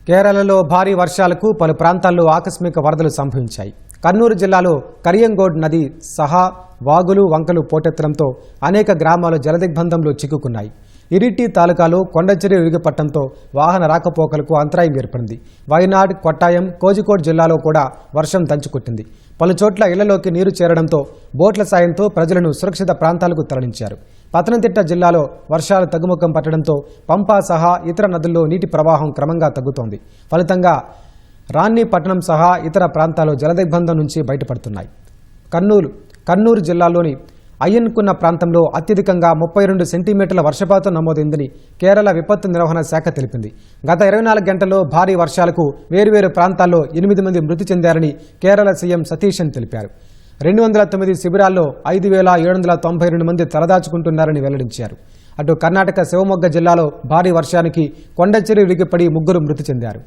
కేరళలో భారీ వర్షాలకు పలు ప్రాంతాల్లో ఆకస్మిక వరదలు సంభవించాయి. కర్నూలు జిల్లాలో కరియంగోడ్ నది సహా వాగులు వంకలు పోటెత్తడంతో అనేక గ్రామాలు జలదిగ్బంధంలో చిక్కుకున్నాయి. ఇరిట్టి తాలూకాలో కొండచెరి విరిగిపట్టడంతో వాహన రాకపోకలకు అంతరాయం ఏర్పడింది. వయనాడ్, కొట్టాయం, కోజికోడ్ జిల్లాలో కూడా వర్షం దంచుకొట్టింది. పలుచోట్ల ఇళ్లలోకి నీరు చేరడంతో బోట్ల సాయంతో ప్రజలను సురక్షిత ప్రాంతాలకు తరలించారు. పతనంతిట్ట జిల్లాలో వర్షాలు తగ్గుముఖం పట్టడంతో పంపా సహా ఇతర నదుల్లో నీటి ప్రవాహం క్రమంగా తగ్గుతోంది. ఫలితంగా రాన్ని పట్టణం సహా ఇతర ప్రాంతాలు జలదిగ్బంధం నుంచి బయటపడుతున్నాయి. కర్నూలు జిల్లాలోని అయ్యన్కున్న ప్రాంతంలో అత్యధికంగా 32 సెంటీమీటర్ల వర్షపాతం నమోదైందని కేరళ విపత్తు నిర్వహణ శాఖ తెలిపింది. గత 24 గంటల్లో భారీ వర్షాలకు వేర్వేరు ప్రాంతాల్లో 8 మంది మృతి చెందారని కేరళ సీఎం సతీశన్ తెలిపారు. 209 శిబిరాల్లో 5,792 మంది తలదాచుకుంటున్నారని వెల్లడించారు. అటు కర్ణాటక శివమొగ్గ జిల్లాలో భారీ వర్షానికి కొండచెరి విరిగిపడి 3 మృతి చెందారు.